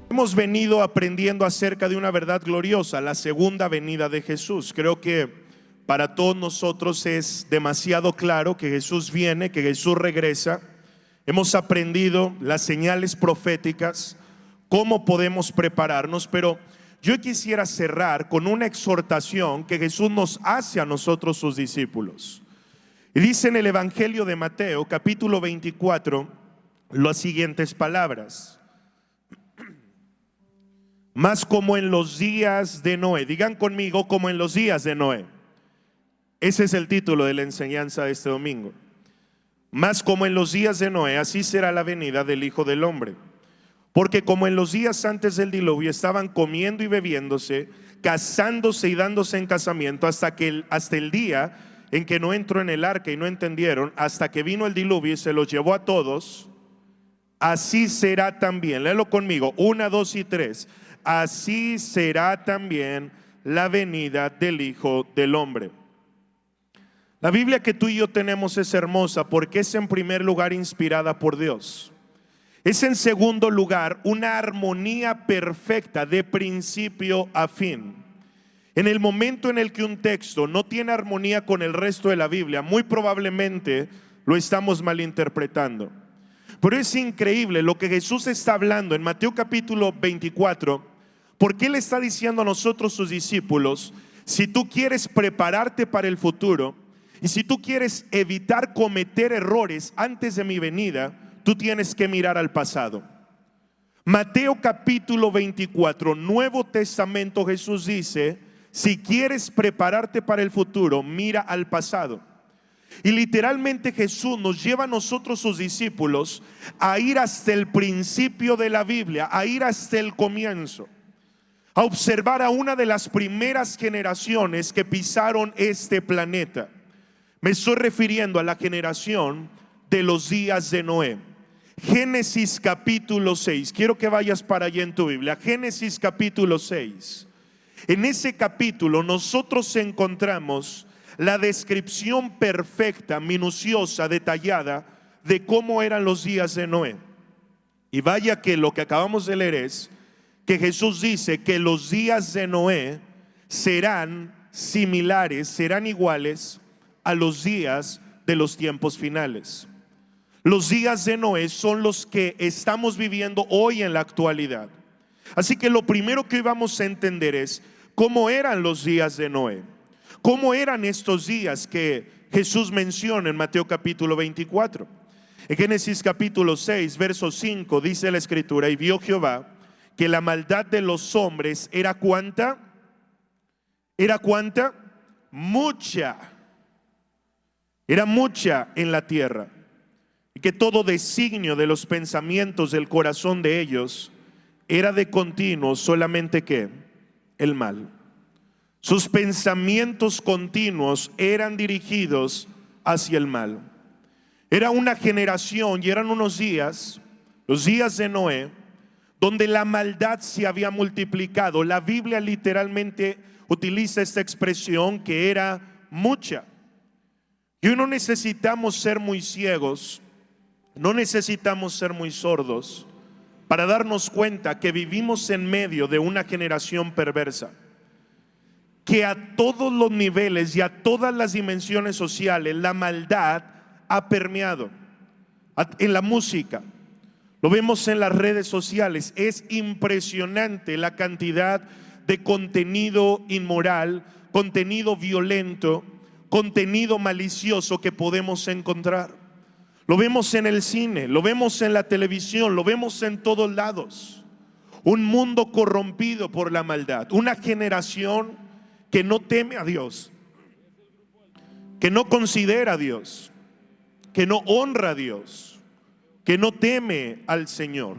Hemos venido aprendiendo acerca de una verdad gloriosa, la segunda venida de Jesús. Creo que para todos nosotros es demasiado claro que Jesús viene, que Jesús regresa. Hemos aprendido las señales proféticas, cómo podemos prepararnos, pero yo quisiera cerrar con una exhortación que Jesús nos hace a nosotros, sus discípulos. Y dice en el Evangelio de Mateo, capítulo 24, las siguientes palabras: más como en los días de Noé. Digan conmigo, como en los días de Noé. Ese es el título de la enseñanza de este domingo. Más como en los días de Noé, así será la venida del Hijo del Hombre. Porque como en los días antes del diluvio estaban comiendo y bebiéndose, casándose y dándose en casamiento, hasta el día en que no entró en el arca y no entendieron, hasta que vino el diluvio y se los llevó a todos, así será también. Léelo conmigo, 1, 2 y 3. Así será también la venida del Hijo del Hombre. La Biblia que tú y yo tenemos es hermosa porque es en primer lugar inspirada por Dios. Es en segundo lugar una armonía perfecta de principio a fin. En el momento en el que un texto no tiene armonía con el resto de la Biblia, muy probablemente lo estamos malinterpretando. Pero es increíble lo que Jesús está hablando en Mateo capítulo 24, porque Él está diciendo a nosotros, sus discípulos: si tú quieres prepararte para el futuro y si tú quieres evitar cometer errores antes de mi venida, tú tienes que mirar al pasado. Mateo capítulo 24, Nuevo Testamento, Jesús dice: si quieres prepararte para el futuro, mira al pasado. Y literalmente Jesús nos lleva a nosotros, sus discípulos, a ir hasta el principio de la Biblia, a ir hasta el comienzo, a observar a una de las primeras generaciones que pisaron este planeta. Me estoy refiriendo a la generación de los días de Noé. Génesis capítulo 6. Quiero que vayas para allá en tu Biblia. Génesis capítulo 6. En ese capítulo nosotros encontramos la descripción perfecta, minuciosa, detallada de cómo eran los días de Noé. Y vaya que lo que acabamos de leer es que Jesús dice que los días de Noé serán similares, serán iguales a los días de los tiempos finales. Los días de Noé son los que estamos viviendo hoy en la actualidad. Así que lo primero que vamos a entender es cómo eran los días de Noé. ¿Cómo eran estos días que Jesús menciona en Mateo capítulo 24? En Génesis capítulo 6, verso 5 dice la escritura: y vio Jehová que la maldad de los hombres era ¿cuánta? ¿Era cuánta? Mucha. Era mucha en la tierra. Y que todo designio de los pensamientos del corazón de ellos era de continuo solamente ¿qué? El mal. Sus pensamientos continuos eran dirigidos hacia el mal. Era una generación y eran unos días, los días de Noé, donde la maldad se había multiplicado. La Biblia literalmente utiliza esta expresión que era mucha. Y hoy no necesitamos ser muy ciegos, no necesitamos ser muy sordos para darnos cuenta que vivimos en medio de una generación perversa, que a todos los niveles y a todas las dimensiones sociales la maldad ha permeado. En la música, lo vemos en las redes sociales, es impresionante la cantidad de contenido inmoral, contenido violento, contenido malicioso que podemos encontrar. Lo vemos en el cine, lo vemos en la televisión, lo vemos en todos lados. Un mundo corrompido por la maldad, una generación que no teme a Dios, que no considera a Dios, que no honra a Dios, que no teme al Señor.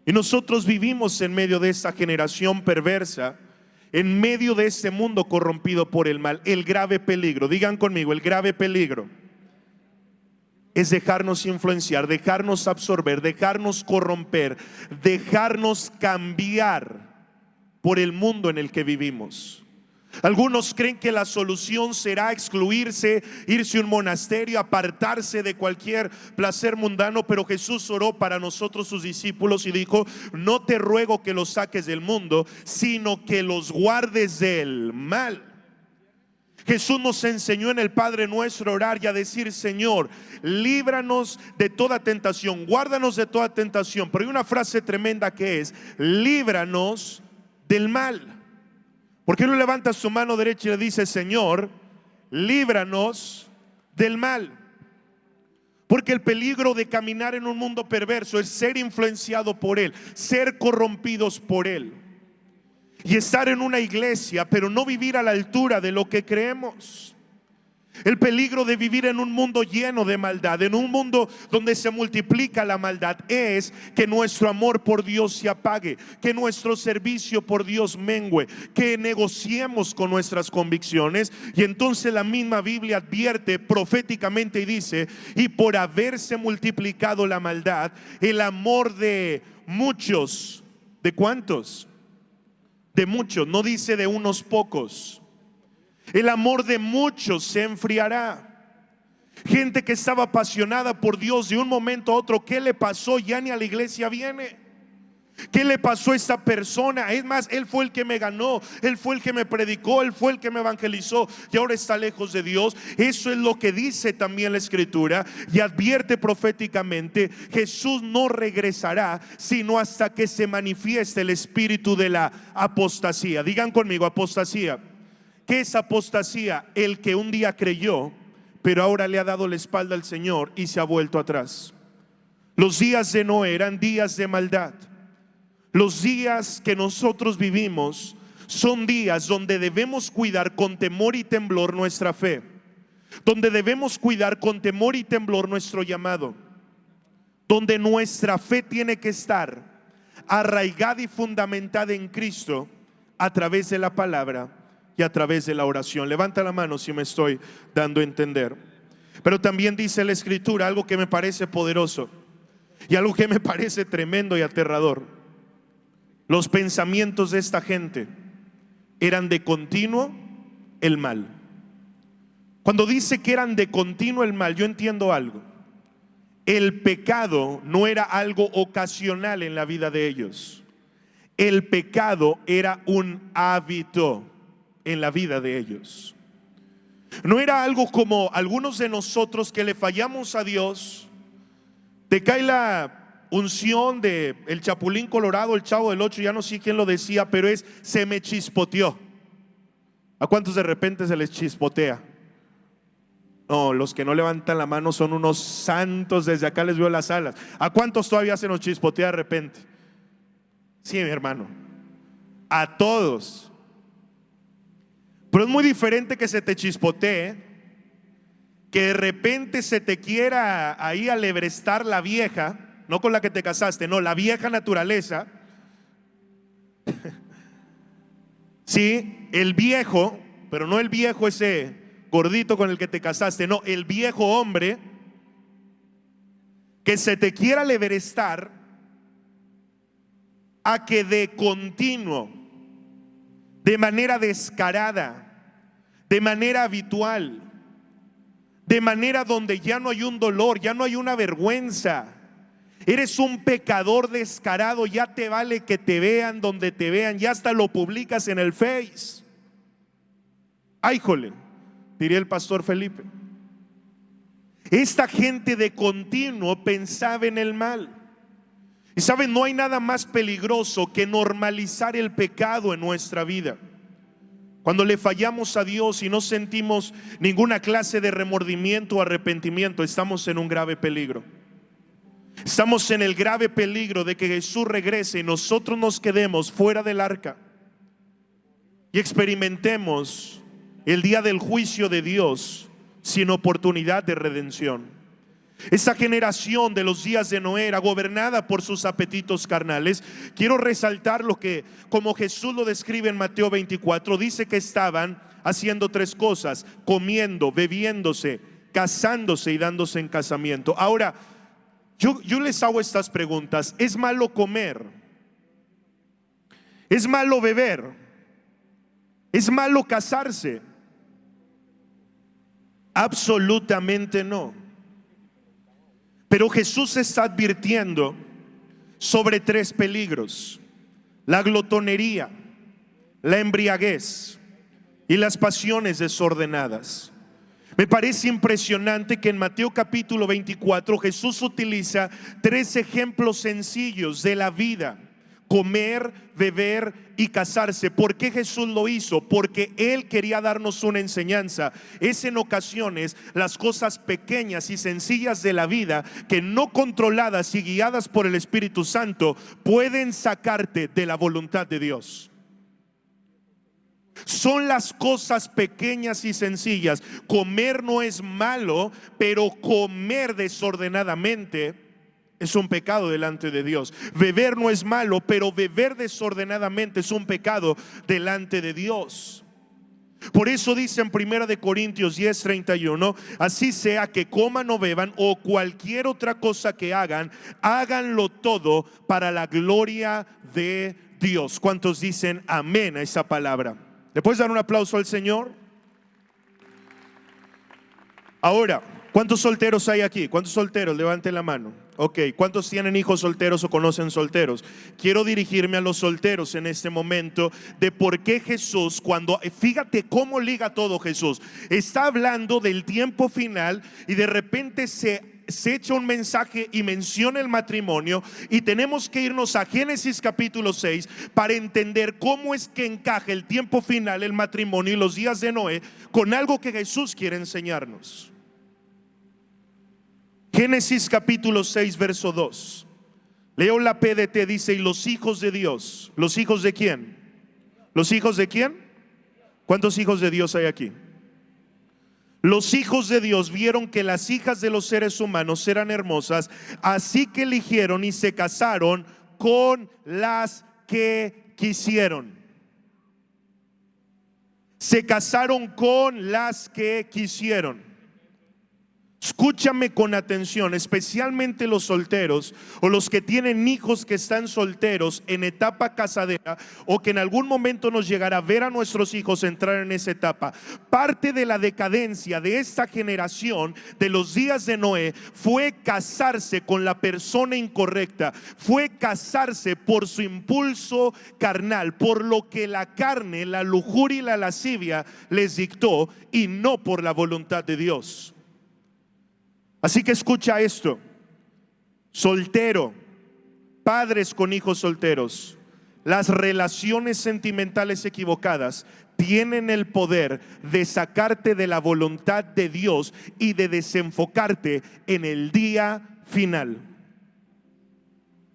Y nosotros vivimos en medio de esta generación perversa, en medio de este mundo corrompido por el mal. El grave peligro, digan conmigo, el grave peligro es dejarnos influenciar, dejarnos absorber, dejarnos corromper, dejarnos cambiar por el mundo en el que vivimos. Algunos creen que la solución será excluirse, irse a un monasterio, apartarse de cualquier placer mundano, pero Jesús oró para nosotros sus discípulos y dijo: no te ruego que los saques del mundo, sino que los guardes del mal. Jesús nos enseñó en el Padre Nuestro a orar y a decir: Señor, líbranos de toda tentación, guárdanos de toda tentación. Pero hay una frase tremenda que es: líbranos del mal. ¿Por qué no levanta su mano derecha y le dice: Señor, líbranos del mal? Porque el peligro de caminar en un mundo perverso es ser influenciado por él, ser corrompidos por él, y estar en una iglesia pero no vivir a la altura de lo que creemos. El peligro de vivir en un mundo lleno de maldad, en un mundo donde se multiplica la maldad, es que nuestro amor por Dios se apague, que nuestro servicio por Dios mengue, que negociemos con nuestras convicciones. Y entonces la misma Biblia advierte proféticamente y dice: y por haberse multiplicado la maldad, el amor de muchos, ¿de cuántos? De muchos, no dice de unos pocos. El amor de muchos se enfriará. Gente que estaba apasionada por Dios, de un momento a otro, ¿qué le pasó? Ya ni a la iglesia viene. ¿Qué le pasó a esta persona? Es más, él fue el que me ganó, él fue el que me predicó, él fue el que me evangelizó, y ahora está lejos de Dios. Eso es lo que dice también la Escritura, y advierte proféticamente: Jesús no regresará sino hasta que se manifieste el espíritu de la apostasía. Digan conmigo: apostasía. ¿Qué es apostasía? El que un día creyó, pero ahora le ha dado la espalda al Señor y se ha vuelto atrás. Los días de Noé eran días de maldad. Los días que nosotros vivimos son días donde debemos cuidar con temor y temblor nuestra fe, donde debemos cuidar con temor y temblor nuestro llamado, donde nuestra fe tiene que estar arraigada y fundamentada en Cristo a través de la palabra y a través de la oración. Levanta la mano si me estoy dando a entender. Pero también dice la Escritura algo que me parece poderoso y algo que me parece tremendo y aterrador. Los pensamientos de esta gente eran de continuo el mal. Cuando dice que eran de continuo el mal, yo entiendo algo. El pecado no era algo ocasional en la vida de ellos. El pecado era un hábito en la vida de ellos. No era algo como algunos de nosotros que le fallamos a Dios. Te cae la unción de el Chapulín Colorado, el Chavo del Ocho, ya no sé quién lo decía, pero es: se me chispoteó. ¿A cuántos de repente se les chispotea? No, los que no levantan la mano son unos santos. Desde acá les veo las alas. ¿A cuántos todavía se nos chispotea de repente? Sí, mi hermano, a todos. Pero es muy diferente que se te chispotee, que de repente se te quiera ahí alebrestar la vieja, no con la que te casaste, no, la vieja naturaleza. Sí, el viejo, pero no el viejo ese gordito con el que te casaste, no, el viejo hombre que se te quiera alebrestar, a que de continuo, de manera descarada, de manera habitual, de manera donde ya no hay un dolor, ya no hay una vergüenza, eres un pecador descarado, ya te vale que te vean donde te vean, ya hasta lo publicas en el Face. Ay, jole, diría el pastor Felipe. Esta gente de continuo pensaba en el mal. Y saben, no hay nada más peligroso que normalizar el pecado en nuestra vida. Cuando le fallamos a Dios y no sentimos ninguna clase de remordimiento o arrepentimiento, estamos en un grave peligro. Estamos en el grave peligro de que Jesús regrese y nosotros nos quedemos fuera del arca y experimentemos el día del juicio de Dios sin oportunidad de redención. Esa generación de los días de Noé era gobernada por sus apetitos carnales. Quiero resaltar lo que, como Jesús lo describe en Mateo 24, dice que estaban haciendo tres cosas: comiendo, bebiéndose, casándose y dándose en casamiento. Ahora, yo les hago estas preguntas. ¿Es malo comer? ¿Es malo beber? ¿Es malo casarse? Absolutamente no. Pero Jesús está advirtiendo sobre 3 peligros: la glotonería, la embriaguez y las pasiones desordenadas. Me parece impresionante que en Mateo capítulo 24 Jesús utiliza 3 ejemplos sencillos de la vida: comer, beber y casarse. ¿Por qué Jesús lo hizo? Porque Él quería darnos una enseñanza. Es en ocasiones las cosas pequeñas y sencillas de la vida que, no controladas y guiadas por el Espíritu Santo, pueden sacarte de la voluntad de Dios. Son las cosas pequeñas y sencillas. Comer no es malo, pero comer desordenadamente es un pecado delante de Dios. Beber no es malo, pero beber desordenadamente es un pecado delante de Dios. Por eso dice en 1 de Corintios 10:31: así sea que coman o beban o cualquier otra cosa que hagan, háganlo todo para la gloria de Dios. ¿Cuántos dicen amén a esa palabra? ¿Le puedes dar un aplauso al Señor? Ahora, ¿cuántos solteros hay aquí? ¿Cuántos solteros? Levanten la mano. Ok, ¿cuántos tienen hijos solteros o conocen solteros? Quiero dirigirme a los solteros en este momento de por qué Jesús, fíjate cómo liga todo Jesús. Está hablando del tiempo final y de repente se echa un mensaje y menciona el matrimonio, y tenemos que irnos a Génesis capítulo 6 para entender cómo es que encaja el tiempo final, el matrimonio y los días de Noé con algo que Jesús quiere enseñarnos. Génesis capítulo 6 verso 2. Leo la PDT, dice: y los hijos de Dios. ¿Los hijos de quién? ¿Los hijos de quién? ¿Cuántos hijos de Dios hay aquí? Los hijos de Dios vieron que las hijas de los seres humanos eran hermosas, así que eligieron y se casaron con las que quisieron. Se casaron con las que quisieron. Escúchame con atención, especialmente los solteros o los que tienen hijos que están solteros en etapa casadera, o que en algún momento nos llegará a ver a nuestros hijos entrar en esa etapa. Parte de la decadencia de esta generación de los días de Noé fue casarse con la persona incorrecta, fue casarse por su impulso carnal, por lo que la carne, la lujuria y la lascivia les dictó, y no por la voluntad de Dios. Así que escucha esto: soltero, padres con hijos solteros, las relaciones sentimentales equivocadas tienen el poder de sacarte de la voluntad de Dios y de desenfocarte en el día final.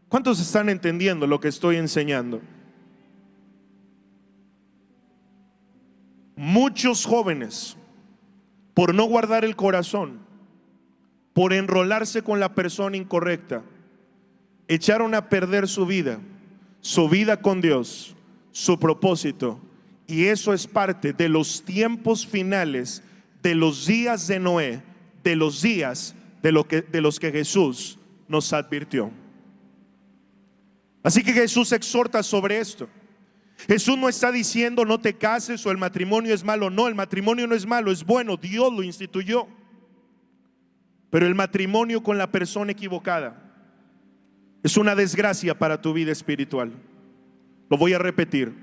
¿Cuántos están entendiendo lo que estoy enseñando? Muchos jóvenes, por no guardar el corazón, por enrolarse con la persona incorrecta, echaron a perder su vida con Dios, su propósito. Y eso es parte de los tiempos finales, de los días de Noé, de los días de los que Jesús nos advirtió. Así que Jesús exhorta sobre esto. Jesús no está diciendo no te cases o el matrimonio es malo. No, el matrimonio no es malo, es bueno, Dios lo instituyó. Pero el matrimonio con la persona equivocada es una desgracia para tu vida espiritual. Lo voy a repetir: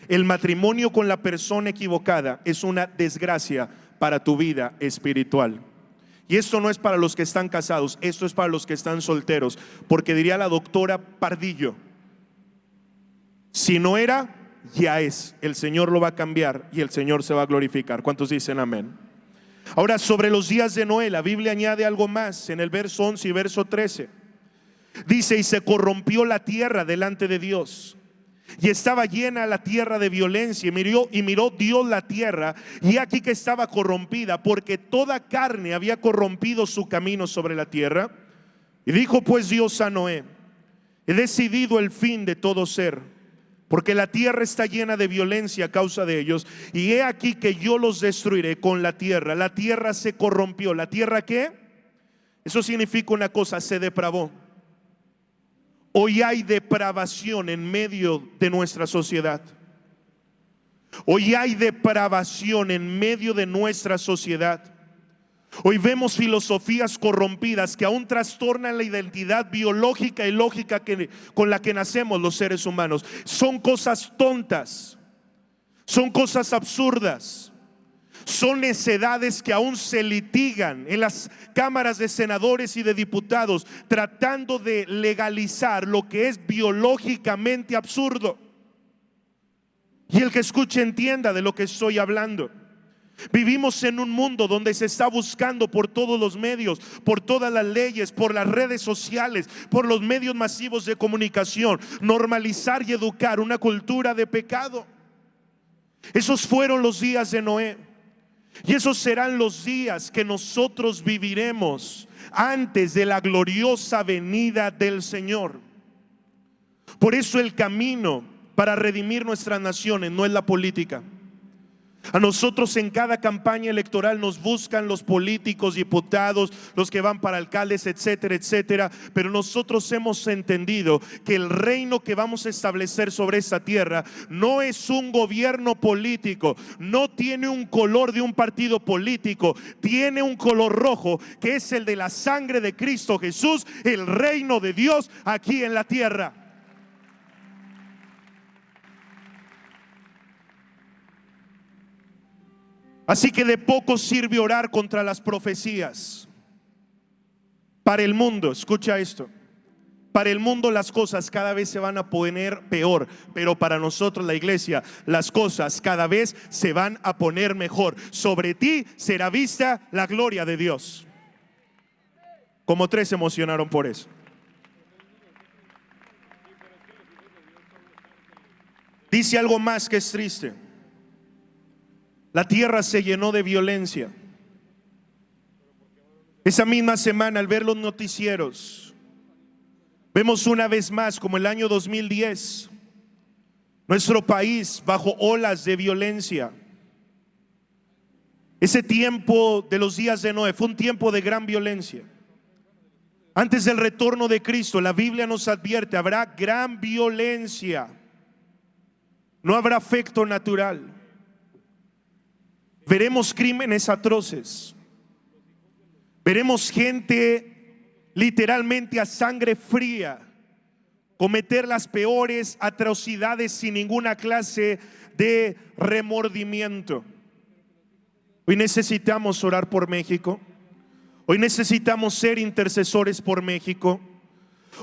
el matrimonio con la persona equivocada es una desgracia para tu vida espiritual. Y esto no es para los que están casados, esto es para los que están solteros. Porque diría la doctora Pardillo: si no era, ya es. El Señor lo va a cambiar y el Señor se va a glorificar. ¿Cuántos dicen amén? Ahora, sobre los días de Noé, la Biblia añade algo más en el verso 11 y verso 13. Dice: y se corrompió la tierra delante de Dios, y estaba llena la tierra de violencia. Y miró Dios la tierra, y aquí que estaba corrompida, porque toda carne había corrompido su camino sobre la tierra. Y dijo pues Dios a Noé: he decidido el fin de todo ser, porque la tierra está llena de violencia a causa de ellos, y he aquí que yo los destruiré con la tierra. La tierra se corrompió. ¿La tierra qué? Eso significa una cosa: se depravó. Hoy hay depravación en medio de nuestra sociedad. Hoy hay depravación en medio de nuestra sociedad. Hoy vemos filosofías corrompidas que aún trastornan la identidad biológica y lógica con la que nacemos los seres humanos. Son cosas tontas, son cosas absurdas, son necedades que aún se litigan en las cámaras de senadores y de diputados, tratando de legalizar lo que es biológicamente absurdo. Y el que escuche entienda de lo que estoy hablando. Vivimos en un mundo donde se está buscando por todos los medios, por todas las leyes, por las redes sociales, por los medios masivos de comunicación, normalizar y educar una cultura de pecado. Esos fueron los días de Noé, y esos serán los días que nosotros viviremos antes de la gloriosa venida del Señor. Por eso el camino para redimir nuestras naciones no es la política. A nosotros en cada campaña electoral nos buscan los políticos, diputados, los que van para alcaldes, etcétera, etcétera. Pero nosotros hemos entendido que el reino que vamos a establecer sobre esta tierra no es un gobierno político, no tiene un color de un partido político, tiene un color rojo, que es el de la sangre de Cristo Jesús, el reino de Dios aquí en la tierra. Así que de poco sirve orar contra las profecías. Para el mundo, escucha esto, para el mundo las cosas cada vez se van a poner peor, pero para nosotros la iglesia las cosas cada vez se van a poner mejor. Sobre ti será vista la gloria de Dios. Como tres se emocionaron por eso. Dice algo más que es triste. La tierra se llenó de violencia. Esa misma semana, al ver los noticieros, vemos una vez más, como el año 2010, nuestro país bajo olas de violencia. Ese tiempo de los días de Noé fue un tiempo de gran violencia. Antes del retorno de Cristo, la Biblia nos advierte, habrá gran violencia. No habrá afecto natural. Veremos crímenes atroces. Veremos gente literalmente a sangre fría cometer las peores atrocidades sin ninguna clase de remordimiento. Hoy necesitamos orar por México. Hoy necesitamos ser intercesores por México.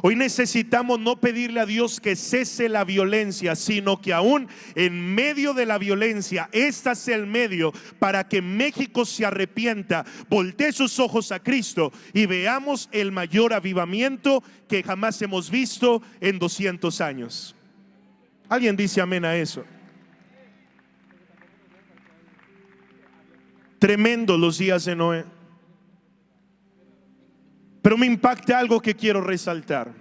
Hoy necesitamos no pedirle a Dios que cese la violencia, sino que aún en medio de la violencia, este es el medio para que México se arrepienta, voltee sus ojos a Cristo y veamos el mayor avivamiento que jamás hemos visto en 200 años. ¿Alguien dice amén a eso? Tremendo los días de Noé. Pero me impacta algo que quiero resaltar.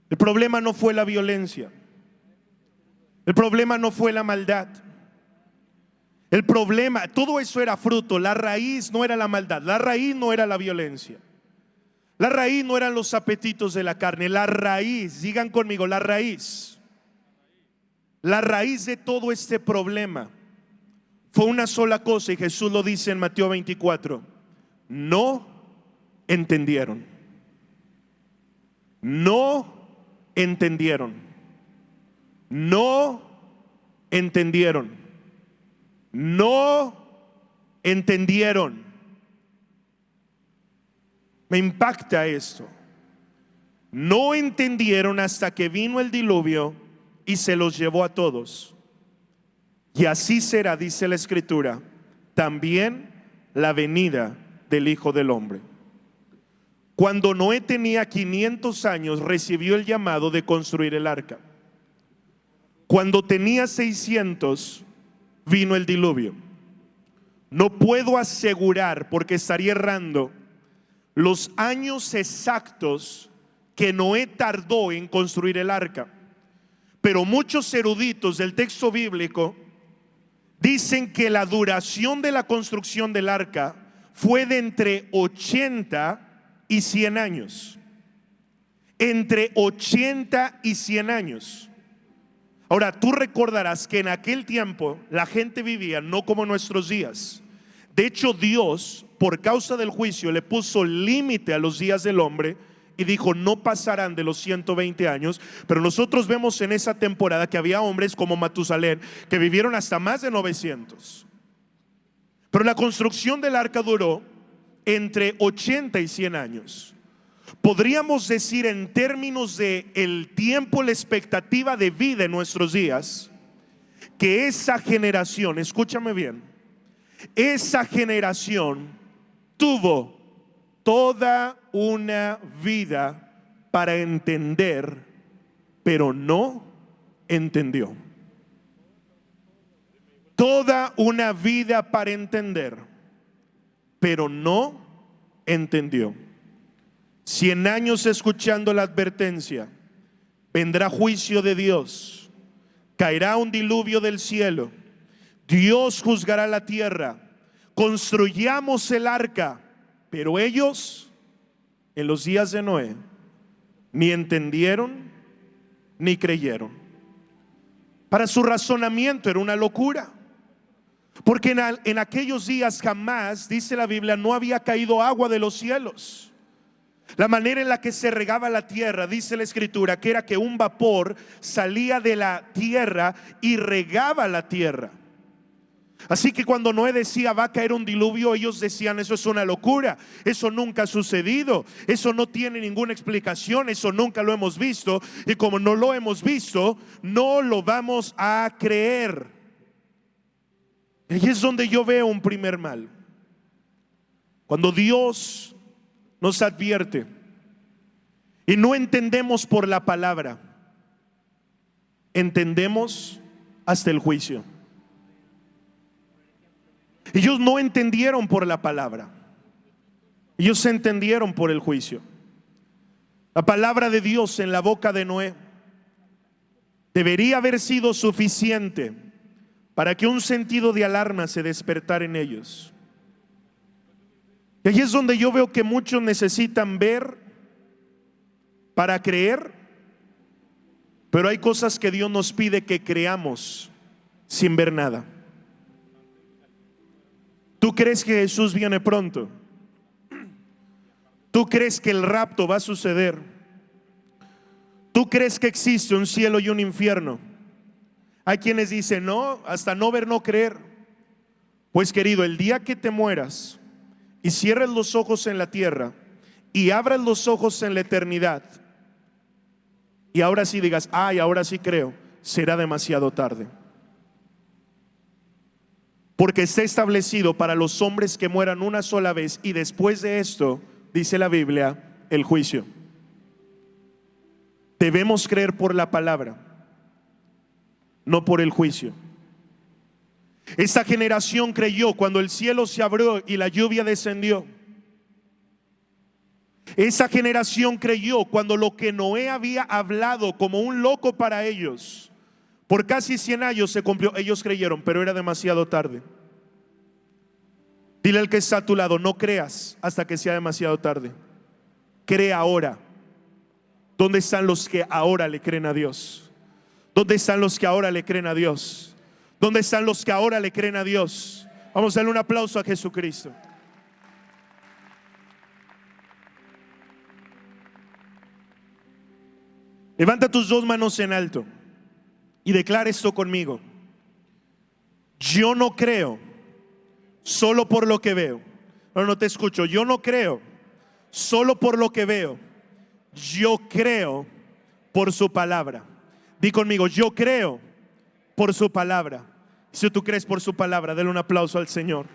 El problema no fue la violencia. El problema no fue la maldad. El problema, todo eso era fruto. La raíz no era la maldad. La raíz no era la violencia. La raíz no eran los apetitos de la carne. La raíz, digan conmigo, la raíz. La raíz de todo este problema fue una sola cosa, y Jesús lo dice en Mateo 24. No entendieron. No entendieron. No entendieron. No entendieron. Me impacta esto. No entendieron hasta que vino el diluvio y se los llevó a todos. Y así será, dice la Escritura, también la venida del Hijo del Hombre. Cuando Noé tenía 500 años, recibió el llamado de construir el arca. Cuando tenía 600, vino el diluvio. No puedo asegurar, porque estaría errando, los años exactos que Noé tardó en construir el arca. Pero muchos eruditos del texto bíblico dicen que la duración de la construcción del arca fue de entre 80 y 100 años. Entre 80 y 100 años. Ahora, tú recordarás que en aquel tiempo la gente vivía no como nuestros días. De hecho, Dios, por causa del juicio, le puso límite a los días del hombre y dijo: no pasarán de los 120 años. Pero nosotros vemos en esa temporada que había hombres como Matusalén que vivieron hasta más de 900. Pero la construcción del arca duró entre 80 y 100 años. Podríamos decir, en términos de el tiempo, la expectativa de vida en nuestros días, que esa generación, escúchame bien, esa generación tuvo toda una vida para entender, pero no entendió. Toda una vida para entender, pero no entendió. 100 años escuchando la advertencia: vendrá juicio de Dios, caerá un diluvio del cielo, Dios juzgará la tierra, construyamos el arca. Pero ellos, en los días de Noé, ni entendieron ni creyeron. Para su razonamiento era una locura, porque en aquellos días jamás, dice la Biblia, no había caído agua de los cielos. La manera en la que se regaba la tierra, dice la escritura, que era que un vapor salía de la tierra y regaba la tierra. Así que cuando Noé decía va a caer un diluvio, ellos decían: eso es una locura, eso nunca ha sucedido, eso no tiene ninguna explicación, eso nunca lo hemos visto, y como no lo hemos visto, no lo vamos a creer. Y ahí es donde yo veo un primer mal. Cuando Dios nos advierte y no entendemos por la palabra, entendemos hasta el juicio. Ellos no entendieron por la palabra, ellos entendieron por el juicio. La palabra de Dios en la boca de Noé debería haber sido suficiente para que un sentido de alarma se despertara en ellos. Y ahí es donde yo veo que muchos necesitan ver para creer, pero hay cosas que Dios nos pide que creamos sin ver nada. ¿Tú crees que Jesús viene pronto? ¿Tú crees que el rapto va a suceder? ¿Tú crees que existe un cielo y un infierno? Hay quienes dicen: no, hasta no ver, no creer. Pues querido, el día que te mueras y cierres los ojos en la tierra y abras los ojos en la eternidad, y ahora sí digas: ay, ahora sí creo, será demasiado tarde. Porque está establecido para los hombres que mueran una sola vez, y después de esto, dice la Biblia, el juicio. Debemos creer por la palabra, no por el juicio. Esta generación creyó cuando el cielo se abrió y la lluvia descendió. Esa generación creyó cuando lo que Noé había hablado como un loco para ellos por casi 100 años se cumplió. Ellos creyeron, pero era demasiado tarde. Dile al que está a tu lado: no creas hasta que sea demasiado tarde. Cree ahora. ¿Dónde están los que ahora le creen a Dios? ¿Dónde están los que ahora le creen a Dios? ¿Dónde están los que ahora le creen a Dios? Vamos a darle un aplauso a Jesucristo. Levanta tus dos manos en alto y declara esto conmigo: yo no creo solo por lo que veo. No te escucho. Yo no creo solo por lo que veo, yo creo por su palabra. Di conmigo: yo creo por su palabra. Si tú crees por su palabra, dale un aplauso al Señor.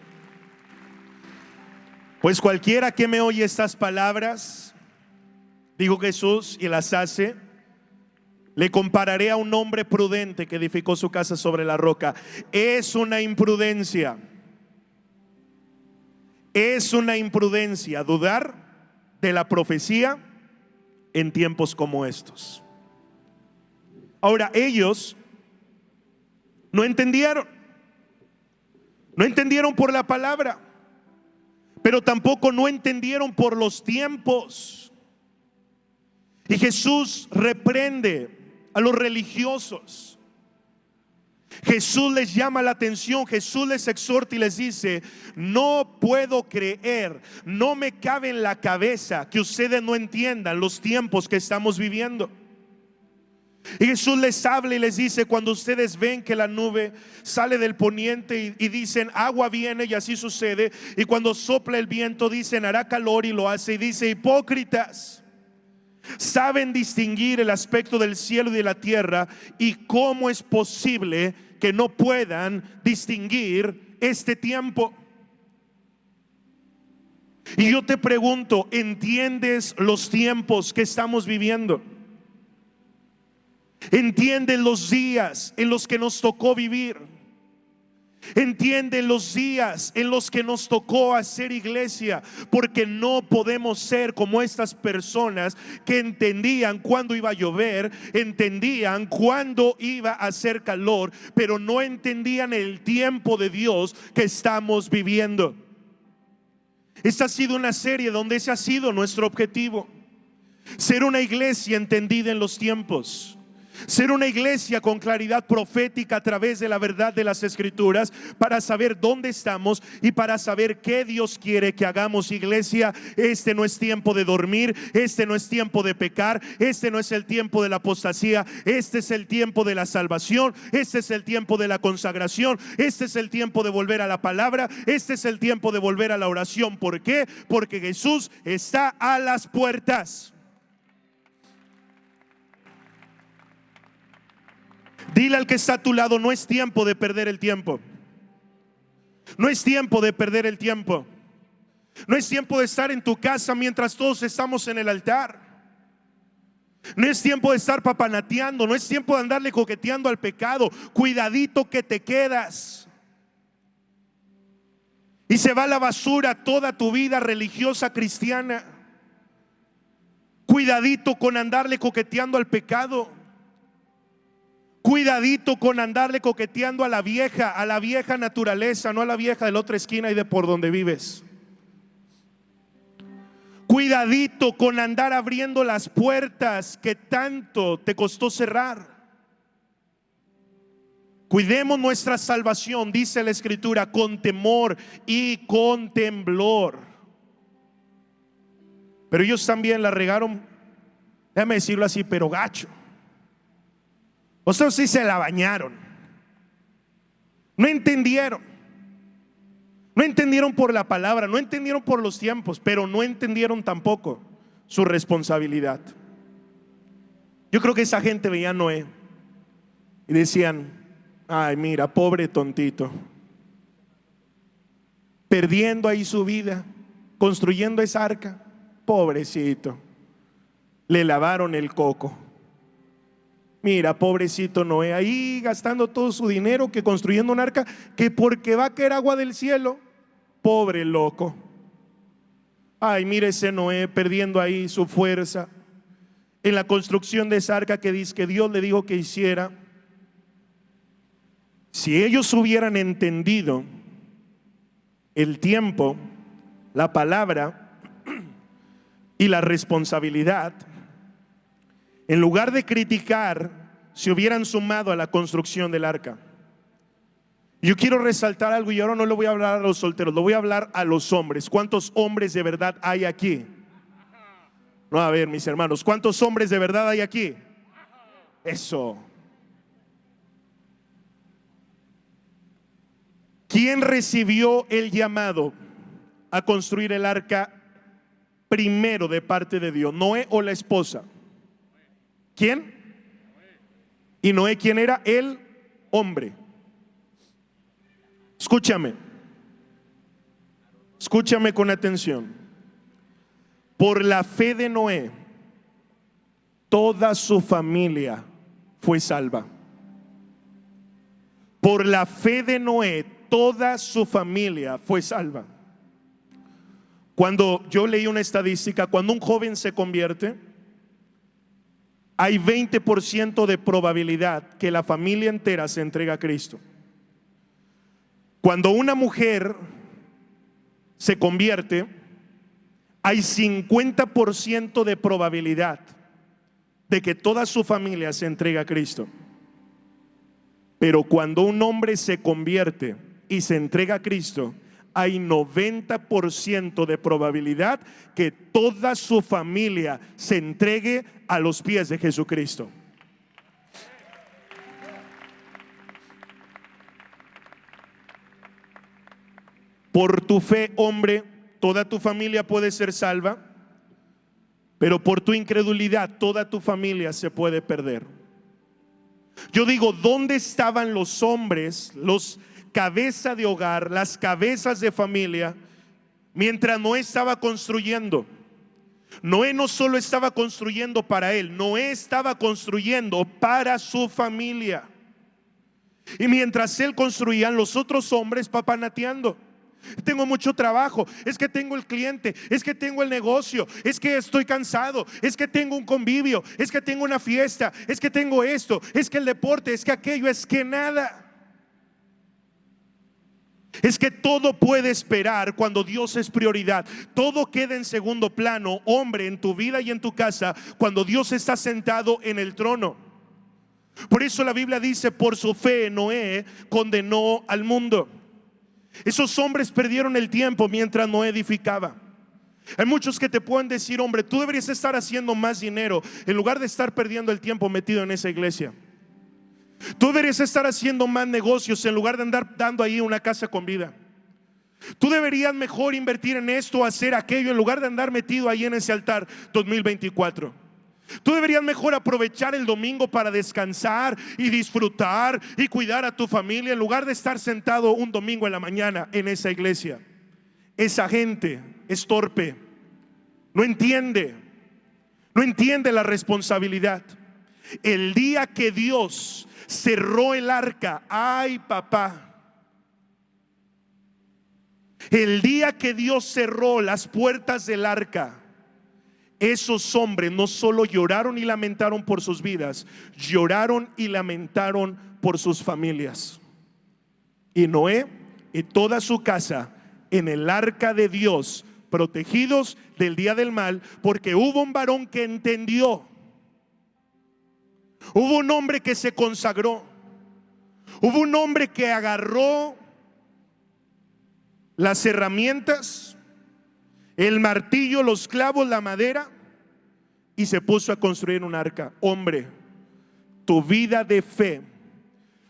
Pues cualquiera que me oye estas palabras, dijo Jesús, y las hace, le compararé a un hombre prudente que edificó su casa sobre la roca. Es una imprudencia dudar de la profecía en tiempos como estos. Ahora, ellos no entendieron por la palabra, pero tampoco no entendieron por los tiempos. Y Jesús reprende a los religiosos Jesús les llama la atención, Jesús les exhorta y les dice: no puedo creer, no me cabe en la cabeza que ustedes no entiendan los tiempos que estamos viviendo. Y Jesús les habla y les dice: cuando ustedes ven que la nube sale del poniente y dicen agua viene, y así sucede, y cuando sopla el viento dicen hará calor y lo hace, y dice: hipócritas, saben distinguir el aspecto del cielo y de la tierra, y cómo es posible que no puedan distinguir este tiempo. Y yo te pregunto, ¿entiendes los tiempos que estamos viviendo? ¿Entiendes los días en los que nos tocó vivir? ¿Entiende los días en los que nos tocó hacer iglesia? Porque no podemos ser como estas personas que entendían cuándo iba a llover, entendían cuándo iba a hacer calor, pero no entendían el tiempo de Dios que estamos viviendo. Esta ha sido una serie donde ese ha sido nuestro objetivo: ser una iglesia entendida en los tiempos. Ser una iglesia con claridad profética a través de la verdad de las Escrituras, para saber dónde estamos y para saber qué Dios quiere que hagamos. Iglesia, este no es tiempo de dormir, este no es tiempo de pecar, este no es el tiempo de la apostasía, este es el tiempo de la salvación, este es el tiempo de la consagración, este es el tiempo de volver a la palabra, este es el tiempo de volver a la oración. ¿Por qué? Porque Jesús está a las puertas. Dile al que está a tu lado: no es tiempo de perder el tiempo. No es tiempo de perder el tiempo. No es tiempo de estar en tu casa mientras todos estamos en el altar. No es tiempo de estar papanateando. No es tiempo de andarle coqueteando al pecado. Cuidadito que te quedas y se va a la basura toda tu vida religiosa cristiana. Cuidadito con andarle coqueteando al pecado. Cuidadito con andarle coqueteando a la vieja naturaleza, no a la vieja de la otra esquina y de por donde vives. Cuidadito con andar abriendo las puertas que tanto te costó cerrar. Cuidemos nuestra salvación, dice la Escritura, con temor y con temblor. Pero ellos también la regaron, déjame decirlo así, pero gacho. Ustedes sí se la bañaron. No entendieron. No entendieron por la palabra, no entendieron por los tiempos, pero no entendieron tampoco su responsabilidad. Yo creo que esa gente veía a Noé y decían: ay, mira, pobre tontito, perdiendo ahí su vida, construyendo esa arca. Pobrecito, le lavaron el coco. Mira, pobrecito Noé, ahí gastando todo su dinero, que construyendo un arca, que porque va a caer agua del cielo. Pobre loco. Ay, mire ese Noé perdiendo ahí su fuerza en la construcción de esa arca que dice que Dios le dijo que hiciera. Si ellos hubieran entendido el tiempo, la palabra y la responsabilidad, en lugar de criticar, se hubieran sumado a la construcción del arca. Yo quiero resaltar algo, y ahora no le voy a hablar a los solteros, lo voy a hablar a los hombres. ¿Cuántos hombres de verdad hay aquí? No, a ver, mis hermanos, ¿cuántos hombres de verdad hay aquí? Eso. ¿Quién recibió el llamado a construir el arca primero de parte de Dios? ¿Noé o la esposa? ¿Quién? ¿Y Noé quién era? El hombre. Escúchame con atención. Por la fe de Noé, toda su familia fue salva. Por la fe de Noé, toda su familia fue salva. Cuando yo leí una estadística, cuando un joven se convierte, hay 20% de probabilidad que la familia entera se entregue a Cristo. Cuando una mujer se convierte, hay 50% de probabilidad de que toda su familia se entregue a Cristo. Pero cuando un hombre se convierte y se entrega a Cristo, hay 90% de probabilidad que toda su familia se entregue a los pies de Jesucristo. Por tu fe, hombre, toda tu familia puede ser salva, pero por tu incredulidad toda tu familia se puede perder. Yo digo, ¿dónde estaban los hombres, los cabezas de hogar, las cabezas de familia, mientras Noé estaba construyendo? Noé no solo estaba construyendo para él, Noé estaba construyendo para su familia. Y mientras él construía, los otros hombres papanateando. Tengo mucho trabajo, es que tengo el cliente, es que tengo el negocio, es que estoy cansado, es que tengo un convivio, es que tengo una fiesta, es que tengo esto, es que el deporte, es que aquello, es que nada. Es que todo puede esperar cuando Dios es prioridad. Todo queda en segundo plano, hombre, en tu vida y en tu casa, cuando Dios está sentado en el trono. Por eso la Biblia dice, por su fe Noé condenó al mundo. Esos hombres perdieron el tiempo mientras Noé edificaba. Hay muchos que te pueden decir, hombre, tú deberías estar haciendo más dinero en lugar de estar perdiendo el tiempo metido en esa iglesia. Tú deberías estar haciendo más negocios en lugar de andar dando ahí una casa con vida. Tú deberías mejor invertir en esto, hacer aquello, en lugar de andar metido ahí en ese altar 2024. Tú deberías mejor aprovechar el domingo para descansar y disfrutar y cuidar a tu familia, en lugar de estar sentado un domingo en la mañana en esa iglesia. Esa gente es torpe, no entiende la responsabilidad. El día que Dios cerró el arca, ay papá, el día que Dios cerró las puertas del arca, esos hombres no solo lloraron y lamentaron por sus vidas, lloraron y lamentaron por sus familias. Y Noé y toda su casa en el arca de Dios, protegidos del día del mal, porque hubo un varón que entendió. Hubo un hombre que se consagró. Hubo un hombre que agarró las herramientas, el martillo, los clavos, la madera, y se puso a construir un arca. Hombre, tu vida de fe,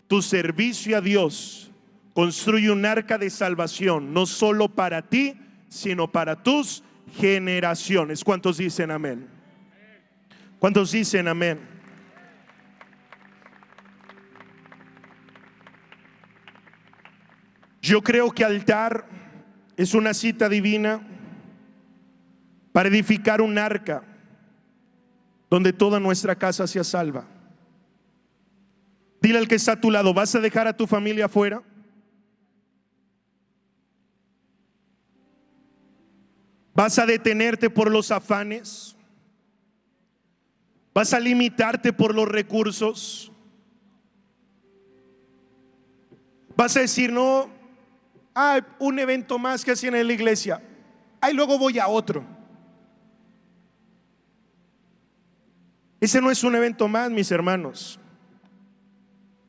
tu servicio a Dios, construye un arca de salvación, no solo para ti, sino para tus generaciones. ¿Cuántos dicen amén? ¿Cuántos dicen amén? Yo creo que altar es una cita divina para edificar un arca donde toda nuestra casa sea salva. Dile al que está a tu lado, ¿vas a dejar a tu familia afuera? ¿Vas a detenerte por los afanes? ¿Vas a limitarte por los recursos? ¿Vas a decir, no, un evento más que hacen en la iglesia, ahí luego voy a otro? Ese no es un evento más, mis hermanos.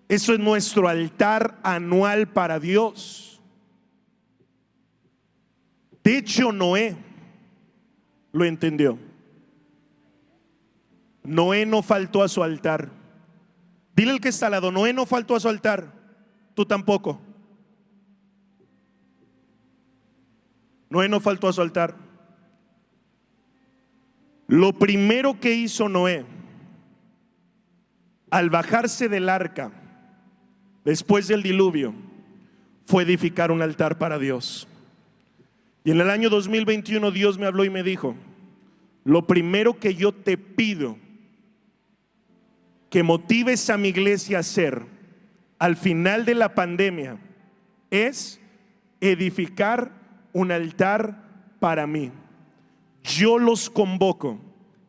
Eso es nuestro altar anual para Dios. De hecho, Noé lo entendió. Noé no faltó a su altar. Dile al que está al lado, Noé no faltó a su altar. Tú tampoco. Noé no faltó a su altar. Lo primero que hizo Noé al bajarse del arca después del diluvio fue edificar un altar para Dios. Y en el año 2021 Dios me habló y me dijo, lo primero que yo te pido que motives a mi iglesia a hacer al final de la pandemia es edificar un altar para mí. Yo los convoco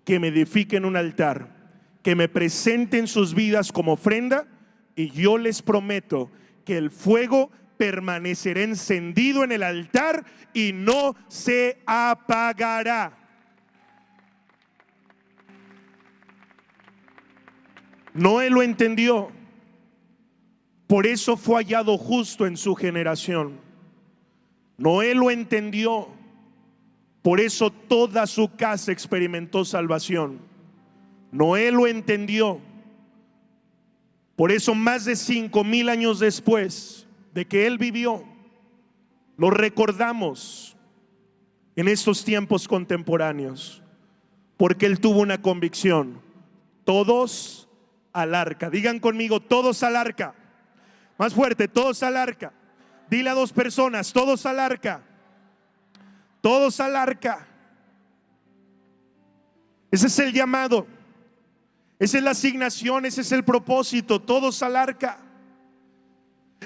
que me edifiquen un altar, que me presenten sus vidas como ofrenda, y yo les prometo que el fuego permanecerá encendido en el altar y no se apagará. Noé lo entendió. Por eso fue hallado justo en su generación. Noé lo entendió. Por eso toda su casa experimentó salvación. Noé lo entendió. Por eso más de 5,000 años después de que él vivió, lo recordamos en estos tiempos contemporáneos, porque él tuvo una convicción: todos al arca. Digan conmigo: todos al arca. Más fuerte: todos al arca. Dile a 2 personas: todos al arca. Todos al arca. Ese es el llamado, esa es la asignación, ese es el propósito: todos al arca.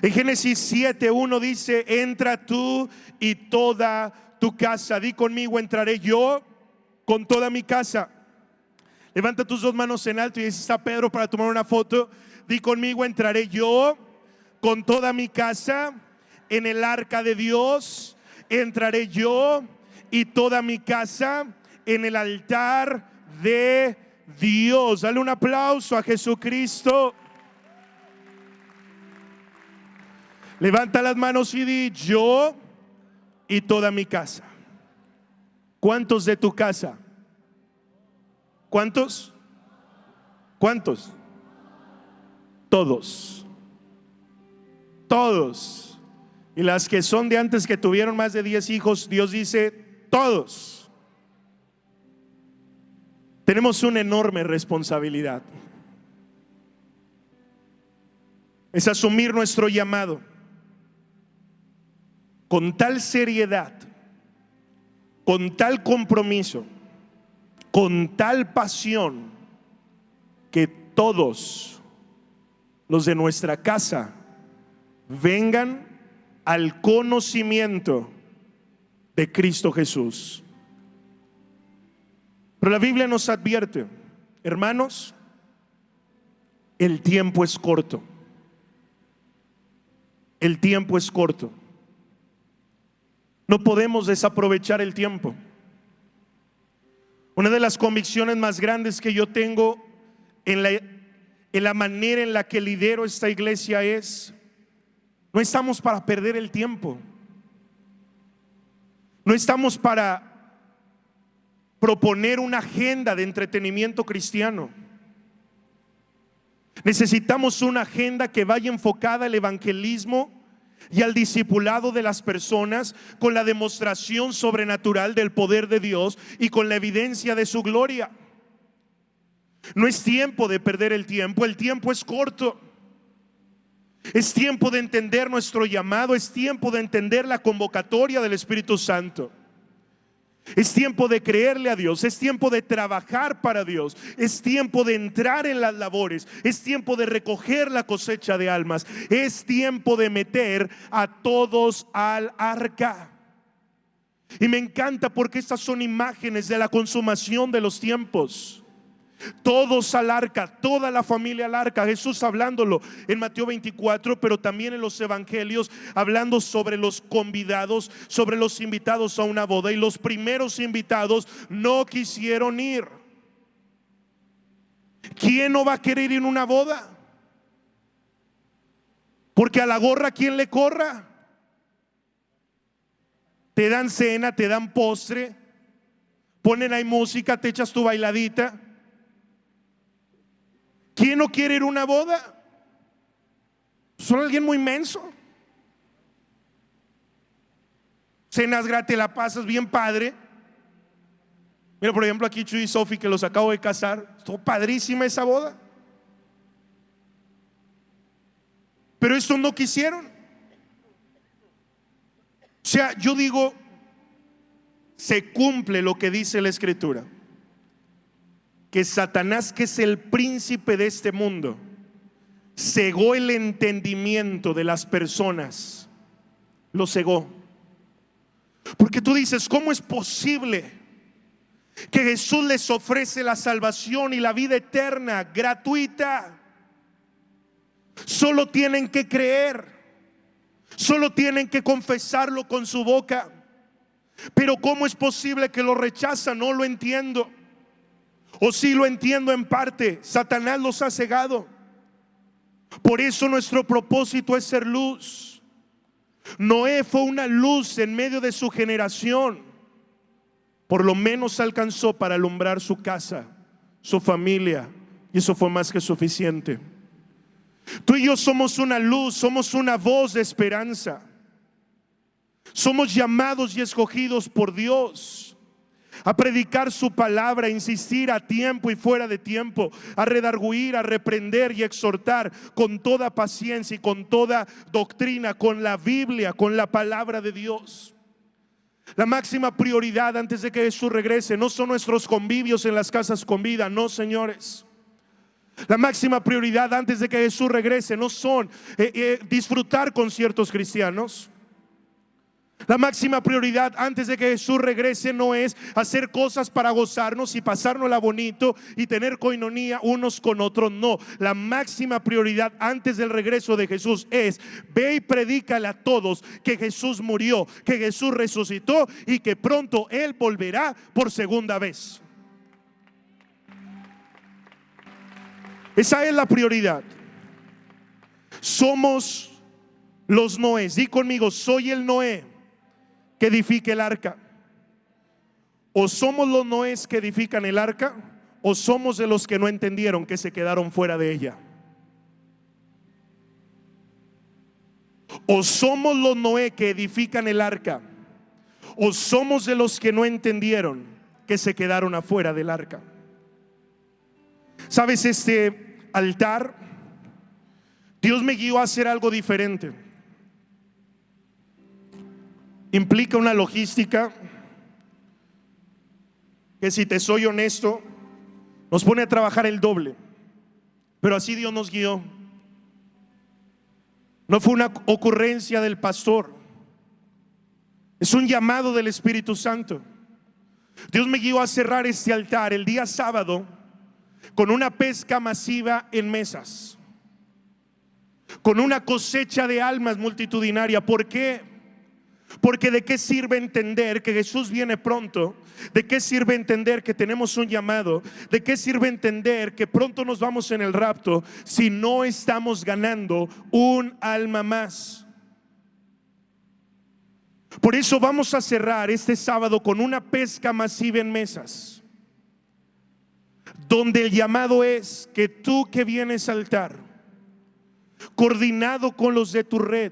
En Génesis 7:1 dice: entra tú y toda tu casa. Di conmigo: entraré yo con toda mi casa. Levanta tus 2 manos en alto y dice: está Pedro para tomar una foto. Di conmigo: entraré yo con toda mi casa en el arca de Dios. Entraré yo y toda mi casa en el altar de Dios. Dale un aplauso a Jesucristo. Levanta las manos y di: yo y toda mi casa. ¿Cuántos de tu casa? ¿Cuántos? ¿Cuántos? Todos. Todos. Y las que son de antes, que tuvieron más de 10 hijos, Dios dice: todos. Tenemos una enorme responsabilidad. Es asumir nuestro llamado con tal seriedad, con tal compromiso, con tal pasión, que todos los de nuestra casa vengan al conocimiento de Cristo Jesús. Pero la Biblia nos advierte: hermanos, el tiempo es corto. El tiempo es corto. No podemos desaprovechar el tiempo. Una de las convicciones más grandes que yo tengo en la manera en la que lidero esta iglesia es: no estamos para perder el tiempo. No estamos para proponer una agenda de entretenimiento cristiano. Necesitamos una agenda que vaya enfocada al evangelismo y al discipulado de las personas, con la demostración sobrenatural del poder de Dios y con la evidencia de su gloria. No es tiempo de perder el tiempo es corto. Es tiempo de entender nuestro llamado, es tiempo de entender la convocatoria del Espíritu Santo. Es tiempo de creerle a Dios, es tiempo de trabajar para Dios, es tiempo de entrar en las labores, es tiempo de recoger la cosecha de almas, es tiempo de meter a todos al arca. Y me encanta porque estas son imágenes de la consumación de los tiempos. Todos al arca, toda la familia al arca. Jesús hablándolo en Mateo 24, pero también en los evangelios, hablando sobre los convidados, sobre los invitados a una boda. Y los primeros invitados no quisieron ir. ¿Quién no va a querer ir a una boda? Porque a la gorra, ¿quién le corra? Te dan cena, te dan postre, ponen ahí música, te echas tu bailadita. ¿Quién no quiere ir a una boda? Son alguien muy menso. Cenas gratis, la pasas bien padre. Mira, por ejemplo, aquí Chuy y Sofi, que los acabo de casar. Estuvo padrísima esa boda. Pero estos no quisieron. O sea, yo digo, se cumple lo que dice la Escritura, que Satanás, que es el príncipe de este mundo, cegó el entendimiento de las personas. Lo cegó. Porque tú dices: ¿cómo es posible que Jesús les ofrece la salvación y la vida eterna gratuita? Solo tienen que creer, solo tienen que confesarlo con su boca. Pero ¿cómo es posible que lo rechazan? No lo entiendo. O sí lo entiendo en parte. Satanás los ha cegado. Por eso nuestro propósito es ser luz. Noé fue una luz en medio de su generación. Por lo menos alcanzó para alumbrar su casa, su familia, y eso fue más que suficiente. Tú y yo somos una luz, somos una voz de esperanza. Somos llamados y escogidos por Dios a predicar su palabra, a insistir a tiempo y fuera de tiempo, a redarguir, a reprender y exhortar con toda paciencia y con toda doctrina, con la Biblia, con la palabra de Dios. La máxima prioridad antes de que Jesús regrese no son nuestros convivios en las casas con vida, no, señores. La máxima prioridad antes de que Jesús regrese no son disfrutar con ciertos cristianos. La máxima prioridad antes de que Jesús regrese no es hacer cosas para gozarnos y pasárnosla bonito y tener coinonía unos con otros. No, la máxima prioridad antes del regreso de Jesús es: ve y predícale a todos que Jesús murió, que Jesús resucitó y que pronto Él volverá por segunda vez. Esa es la prioridad. Somos los Noés. Di conmigo: soy el Noé que edifique el arca. O somos los Noés que edifican el arca, o somos de los que no entendieron, que se quedaron fuera de ella. O somos los Noé que edifican el arca, o somos de los que no entendieron, que se quedaron afuera del arca. Sabes, este altar, Dios me guió a hacer algo diferente. Implica una logística que, si te soy honesto, nos pone a trabajar el doble. Pero así Dios nos guió. No fue una ocurrencia del pastor, es un llamado del Espíritu Santo. Dios me guió a cerrar este altar el día sábado con una pesca masiva en mesas, con una cosecha de almas multitudinaria. ¿Por qué? Porque ¿de qué sirve entender que Jesús viene pronto? ¿De qué sirve entender que tenemos un llamado? ¿De qué sirve entender que pronto nos vamos en el rapto si no estamos ganando un alma más? Por eso vamos a cerrar este sábado con una pesca masiva en mesas, donde el llamado es que tú que vienes al altar, coordinado con los de tu red,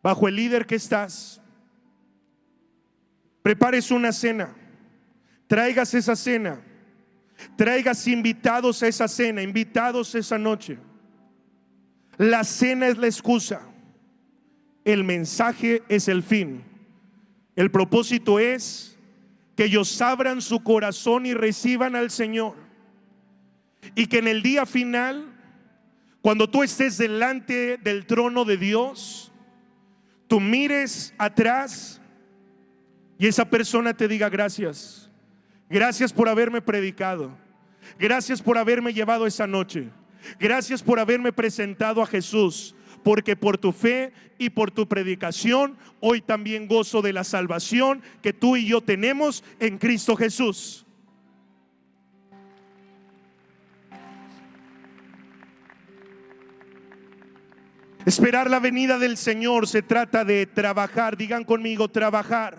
bajo el líder que estás, prepares una cena, traigas esa cena, traigas invitados a esa cena, invitados esa noche. La cena es la excusa, el mensaje es el fin. El propósito es que ellos abran su corazón y reciban al Señor, y que en el día final, cuando tú estés delante del trono de Dios, tú mires atrás y esa persona te diga: gracias, gracias por haberme predicado, gracias por haberme llevado esa noche, gracias por haberme presentado a Jesús, porque por tu fe y por tu predicación hoy también gozo de la salvación que tú y yo tenemos en Cristo Jesús. Esperar la venida del Señor se trata de trabajar. Digan conmigo: trabajar.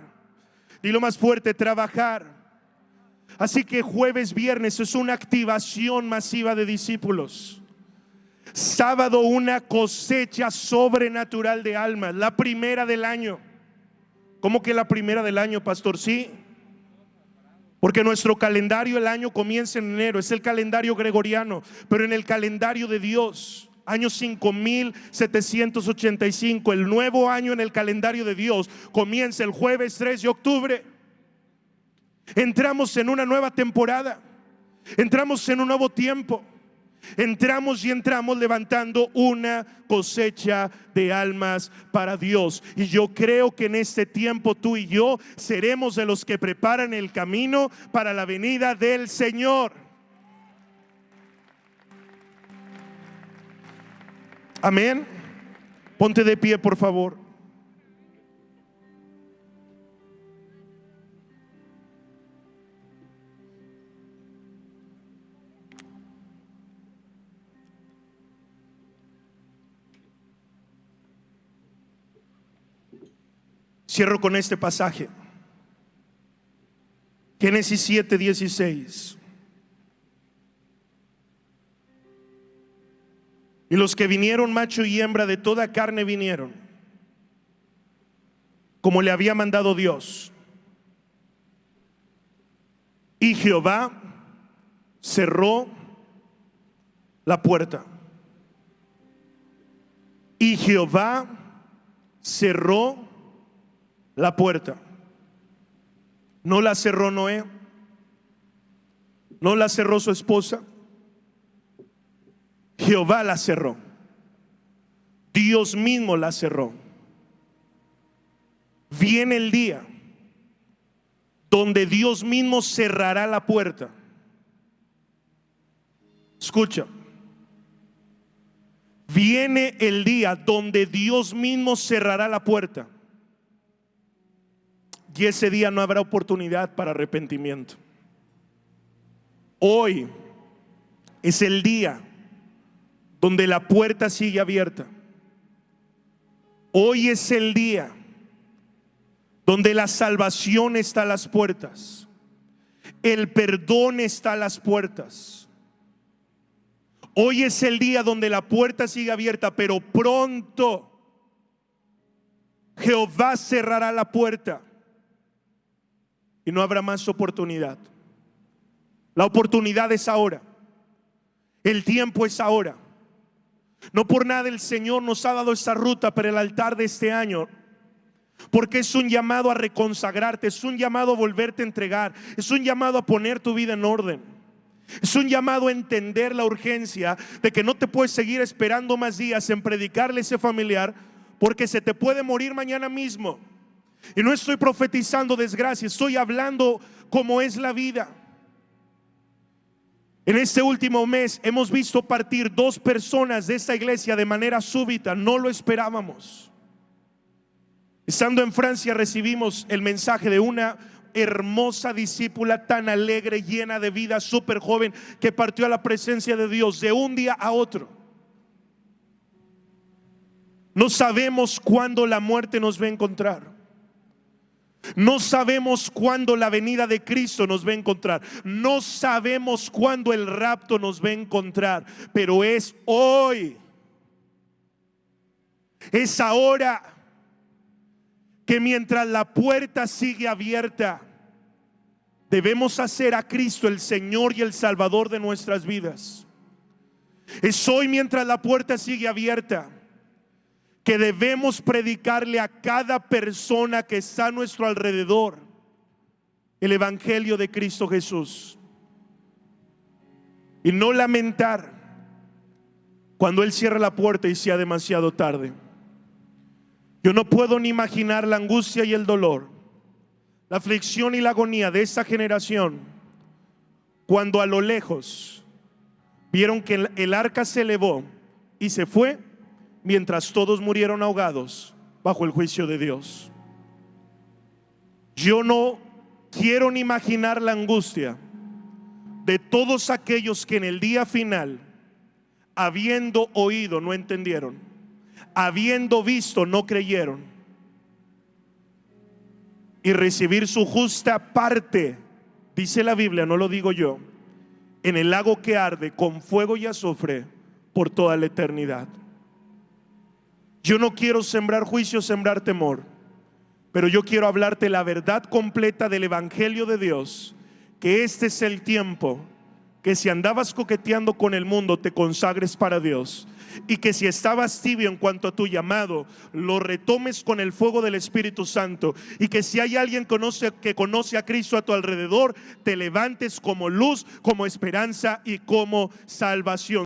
Dilo más fuerte: trabajar. Así que jueves, viernes es una activación masiva de discípulos. Sábado, una cosecha sobrenatural de almas, la primera del año. ¿Cómo que la primera del año, pastor? Sí, porque nuestro calendario, el año comienza en enero, es el calendario gregoriano, pero en el calendario de Dios, año 5785, el nuevo año en el calendario de Dios comienza el jueves 3 de octubre. Entramos en una nueva temporada, entramos en un nuevo tiempo, entramos levantando una cosecha de almas para Dios. Y yo creo que en este tiempo tú y yo seremos de los que preparan el camino para la venida del Señor. Amén. Ponte de pie, por favor. Cierro con este pasaje. Génesis 7:16. Y los que vinieron, macho y hembra de toda carne vinieron, como le había mandado Dios. Y Jehová cerró la puerta. Y Jehová cerró la puerta. No la cerró Noé, no la cerró su esposa. Jehová la cerró. Dios mismo la cerró. Viene el día donde Dios mismo cerrará la puerta. Escucha. Viene el día donde Dios mismo cerrará la puerta. Y ese día no habrá oportunidad para arrepentimiento. Hoy es el día donde la puerta sigue abierta. Hoy es el día donde la salvación está a las puertas. El perdón está a las puertas. Hoy es el día donde la puerta sigue abierta, pero pronto Jehová cerrará la puerta y no habrá más oportunidad. La oportunidad es ahora. El tiempo es ahora. No por nada el Señor nos ha dado esta ruta para el altar de este año, porque es un llamado a reconsagrarte, es un llamado a volverte a entregar, es un llamado a poner tu vida en orden, es un llamado a entender la urgencia de que no te puedes seguir esperando más días en predicarle a ese familiar, porque se te puede morir mañana mismo. Y no estoy profetizando desgracia, estoy hablando como es la vida. En este último mes hemos visto partir 2 personas de esta iglesia de manera súbita, no lo esperábamos. Estando en Francia recibimos el mensaje de una hermosa discípula tan alegre, llena de vida, súper joven, que partió a la presencia de Dios de un día a otro. No sabemos cuándo la muerte nos va a encontrar. No sabemos cuándo la venida de Cristo nos va a encontrar. No sabemos cuándo el rapto nos va a encontrar. Pero es hoy. Es ahora. Que mientras la puerta sigue abierta, debemos hacer a Cristo el Señor y el Salvador de nuestras vidas. Es hoy, mientras la puerta sigue abierta, que debemos predicarle a cada persona que está a nuestro alrededor el evangelio de Cristo Jesús, y no lamentar cuando Él cierra la puerta y sea demasiado tarde. Yo no puedo ni imaginar la angustia y el dolor, la aflicción y la agonía de esta generación cuando a lo lejos vieron que el arca se elevó y se fue, mientras todos murieron ahogados bajo el juicio de Dios. Yo no quiero ni imaginar la angustia de todos aquellos que en el día final, habiendo oído, no entendieron, habiendo visto, no creyeron, y recibir su justa parte, dice la Biblia, no lo digo yo, en el lago que arde con fuego y azufre por toda la eternidad. Yo no quiero sembrar juicio, sembrar temor, pero yo quiero hablarte la verdad completa del evangelio de Dios, que este es el tiempo que si andabas coqueteando con el mundo, te consagres para Dios, y que si estabas tibio en cuanto a tu llamado, lo retomes con el fuego del Espíritu Santo, y que si hay alguien que conoce a Cristo a tu alrededor, te levantes como luz, como esperanza y como salvación.